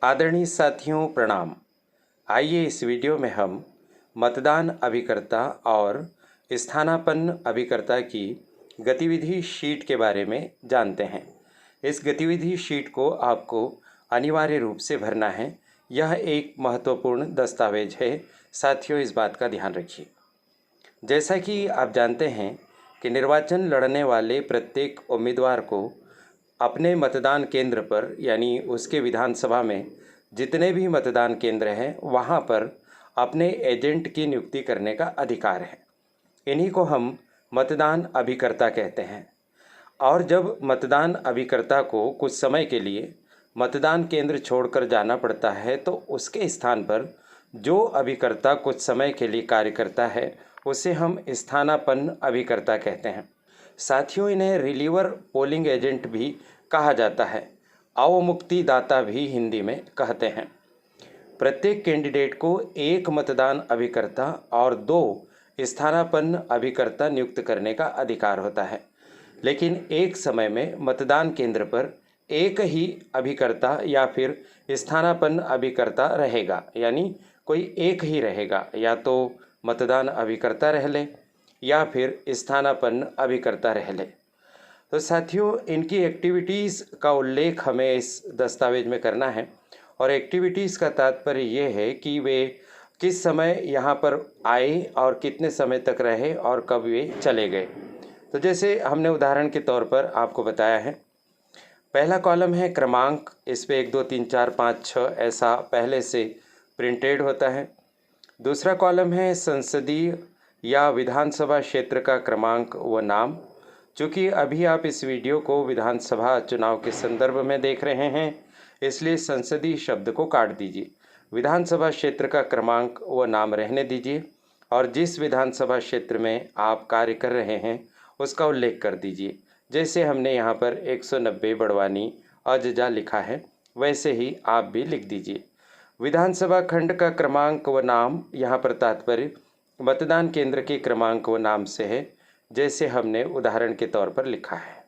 आदरणीय साथियों प्रणाम। आइए इस वीडियो में हम मतदान अभिकर्ता और स्थानापन्न अभिकर्ता की गतिविधि शीट के बारे में जानते हैं। इस गतिविधि शीट को आपको अनिवार्य रूप से भरना है। यह एक महत्वपूर्ण दस्तावेज है। साथियों, इस बात का ध्यान रखिए। जैसा कि आप जानते हैं कि निर्वाचन लड़ने वाले प्रत्येक उम्मीदवार को अपने मतदान केंद्र पर यानी उसके विधानसभा में जितने भी मतदान केंद्र हैं वहाँ पर अपने एजेंट की नियुक्ति करने का अधिकार है। इन्हीं को हम मतदान अभिकर्ता कहते हैं। और जब मतदान अभिकर्ता को कुछ समय के लिए मतदान केंद्र छोड़कर जाना पड़ता है तो उसके स्थान पर जो अभिकर्ता कुछ समय के लिए कार्य करता है उसे हम स्थानापन्न अभिकर्ता कहते हैं। साथियों, इन्हें रिलीवर पोलिंग एजेंट भी कहा जाता है। अवमुक्तिदाता भी हिंदी में कहते हैं। प्रत्येक कैंडिडेट को एक मतदान अभिकर्ता और 2 स्थानापन्न अभिकर्ता नियुक्त करने का अधिकार होता है, लेकिन एक समय में मतदान केंद्र पर एक ही अभिकर्ता या फिर स्थानापन्न अभिकर्ता रहेगा, यानी कोई एक ही रहेगा, या तो मतदान अभिकर्ता रह ले या फिर स्थानापन्न अभिकर्ता रह ले। तो साथियों, इनकी एक्टिविटीज़ का उल्लेख हमें इस दस्तावेज में करना है। और एक्टिविटीज़ का तात्पर्य ये है कि वे किस समय यहाँ पर आए और कितने समय तक रहे और कब वे चले गए। तो जैसे हमने उदाहरण के तौर पर आपको बताया है, पहला कॉलम है क्रमांक। इस पे 1 2 3 4 5 6 ऐसा पहले से प्रिंटेड होता है। दूसरा कॉलम है संसदीय या विधानसभा क्षेत्र का क्रमांक व नाम। चूँकि अभी आप इस वीडियो को विधानसभा चुनाव के संदर्भ में देख रहे हैं, इसलिए संसदीय शब्द को काट दीजिए। विधानसभा क्षेत्र का क्रमांक व नाम रहने दीजिए और जिस विधानसभा क्षेत्र में आप कार्य कर रहे हैं उसका उल्लेख कर दीजिए। जैसे हमने यहाँ पर 190 बड़वानी अजजा लिखा है, वैसे ही आप भी लिख दीजिए। विधानसभा खंड का क्रमांक व नाम, यहाँ पर तात्पर्य मतदान केंद्र के क्रमांक व नाम से है, जैसे हमने उदाहरण के तौर पर लिखा है।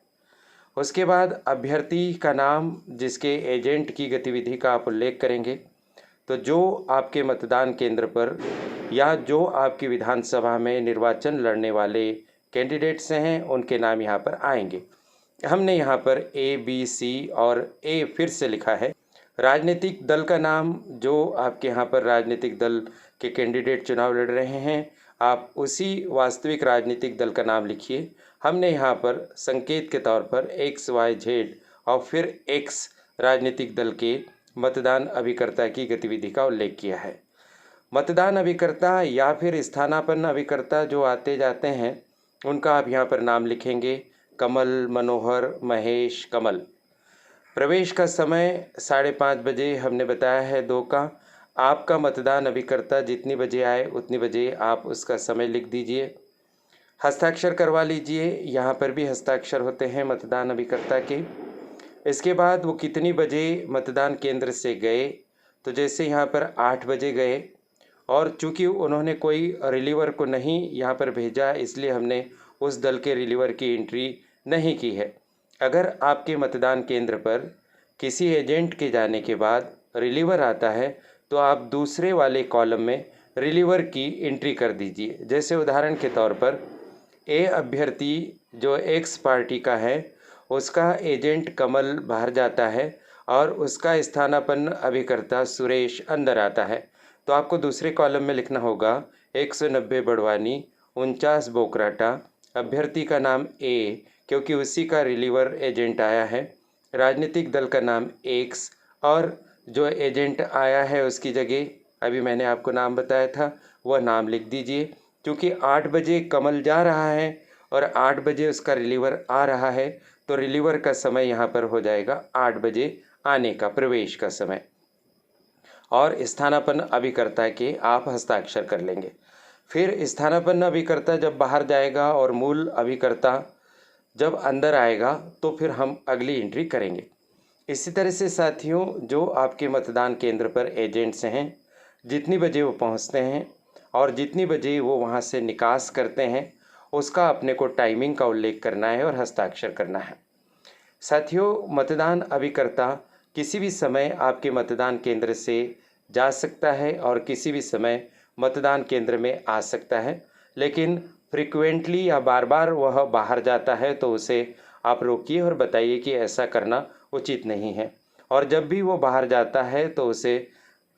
उसके बाद अभ्यर्थी का नाम, जिसके एजेंट की गतिविधि का आप उल्लेख करेंगे। तो जो आपके मतदान केंद्र पर या जो आपकी विधानसभा में निर्वाचन लड़ने वाले कैंडिडेट्स हैं उनके नाम यहाँ पर आएंगे। हमने यहाँ पर A, B, C और A फिर से लिखा है। राजनीतिक दल का नाम, जो आपके यहाँ पर राजनीतिक दल के कैंडिडेट चुनाव लड़ रहे हैं, आप उसी वास्तविक राजनीतिक दल का नाम लिखिए। हमने यहाँ पर संकेत के तौर पर X, Y, Z और फिर X राजनीतिक दल के मतदान अभिकर्ता की गतिविधि का उल्लेख किया है। मतदान अभिकर्ता या फिर स्थानापन्न अभिकर्ता जो आते जाते हैं उनका आप यहाँ पर नाम लिखेंगे। कमल, मनोहर, महेश, कमल। प्रवेश का समय 5:30 बजे हमने बताया है 2 का। आपका मतदान अभिकर्ता जितनी बजे आए उतनी बजे आप उसका समय लिख दीजिए। हस्ताक्षर करवा लीजिए। यहाँ पर भी हस्ताक्षर होते हैं मतदान अभिकर्ता के। इसके बाद वो कितनी बजे मतदान केंद्र से गए, तो जैसे यहाँ पर 8 बजे गए और चूँकि उन्होंने कोई रिलीवर को नहीं यहाँ पर भेजा, इसलिए हमने उस दल के रिलीवर की एंट्री नहीं की है। अगर आपके मतदान केंद्र पर किसी एजेंट के जाने के बाद रिलीवर आता है तो आप दूसरे वाले कॉलम में रिलीवर की एंट्री कर दीजिए। जैसे उदाहरण के तौर पर ए अभ्यर्थी जो एक्स पार्टी का है उसका एजेंट कमल बाहर जाता है और उसका स्थानापन्न अभिकर्ता सुरेश अंदर आता है, तो आपको दूसरे कॉलम में लिखना होगा 190 बड़वानी 49 बोकराटा। अभ्यर्थी का नाम ए, क्योंकि उसी का रिलीवर एजेंट आया है। राजनीतिक दल का नाम एक्स और जो एजेंट आया है उसकी जगह अभी मैंने आपको नाम बताया था वह नाम लिख दीजिए। क्योंकि 8 बजे कमल जा रहा है और 8 बजे उसका रिलीवर आ रहा है, तो रिलीवर का समय यहाँ पर हो जाएगा 8 बजे आने का, प्रवेश का समय। और स्थानापन्न अभिकर्ता के आप हस्ताक्षर कर लेंगे। फिर स्थानापन्न अभिकर्ता जब बाहर जाएगा और मूल अभिकर्ता जब अंदर आएगा तो फिर हम अगली एंट्री करेंगे। इसी तरह से साथियों, जो आपके मतदान केंद्र पर एजेंट्स हैं, जितनी बजे वो पहुंचते हैं और जितनी बजे वो वहां से निकास करते हैं, उसका अपने को टाइमिंग का उल्लेख करना है और हस्ताक्षर करना है। साथियों, मतदान अभिकर्ता किसी भी समय आपके मतदान केंद्र से जा सकता है और किसी भी समय मतदान केंद्र में आ सकता है। लेकिन फ्रिक्वेंटली या बार बार वह बाहर जाता है तो उसे आप रोकिए और बताइए कि ऐसा करना उचित नहीं है। और जब भी वो बाहर जाता है तो उसे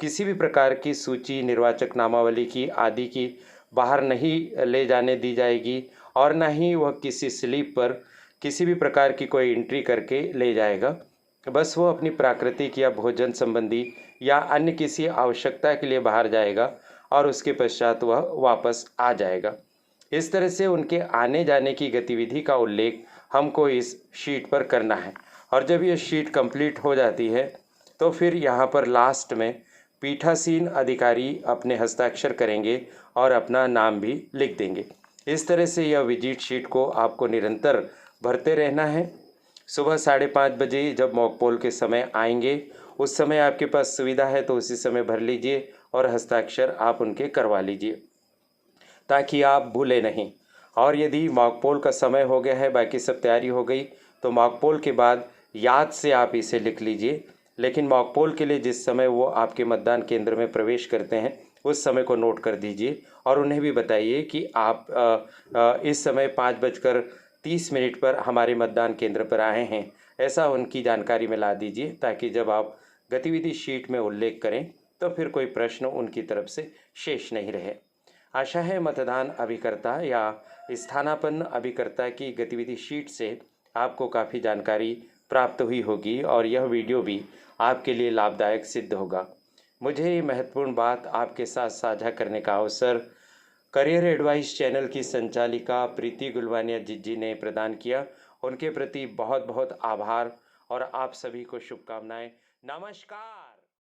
किसी भी प्रकार की सूची, निर्वाचक नामावली की आदि की बाहर नहीं ले जाने दी जाएगी और ना ही वह किसी स्लिप पर किसी भी प्रकार की कोई एंट्री करके ले जाएगा। बस वो अपनी प्राकृतिक या भोजन संबंधी या अन्य किसी आवश्यकता के लिए बाहर जाएगा और उसके पश्चात वह वापस आ जाएगा। इस तरह से उनके आने जाने की गतिविधि का उल्लेख हमको इस शीट पर करना है। और जब यह शीट कंप्लीट हो जाती है तो फिर यहाँ पर लास्ट में पीठासीन अधिकारी अपने हस्ताक्षर करेंगे और अपना नाम भी लिख देंगे। इस तरह से यह विजिट शीट को आपको निरंतर भरते रहना है। सुबह 5:30 बजे जब मॉक पोल के समय आएंगे उस समय आपके पास सुविधा है तो उसी समय भर लीजिए और हस्ताक्षर आप उनके करवा लीजिए ताकि आप भूले नहीं। और यदि मॉक पोल का समय हो गया है, बाकी सब तैयारी हो गई, तो मॉक पोल के बाद याद से आप इसे लिख लीजिए। लेकिन मॉक पोल के लिए जिस समय वो आपके मतदान केंद्र में प्रवेश करते हैं उस समय को नोट कर दीजिए और उन्हें भी बताइए कि आप इस समय 5:30 पर हमारे मतदान केंद्र पर आए हैं। ऐसा उनकी जानकारी में ला दीजिए ताकि जब आप गतिविधि शीट में उल्लेख करें तो फिर कोई प्रश्न उनकी तरफ से शेष नहीं रहे। आशा है मतदान अभिकर्ता या स्थानापन्न अभिकर्ता की गतिविधि शीट से आपको काफ़ी जानकारी प्राप्त हुई होगी और यह वीडियो भी आपके लिए लाभदायक सिद्ध होगा। मुझे ये महत्वपूर्ण बात आपके साथ साझा करने का अवसर करियर एडवाइस चैनल की संचालिका प्रीति गुलवानिया जी ने प्रदान किया। उनके प्रति बहुत बहुत आभार और आप सभी को शुभकामनाएं। नमस्कार।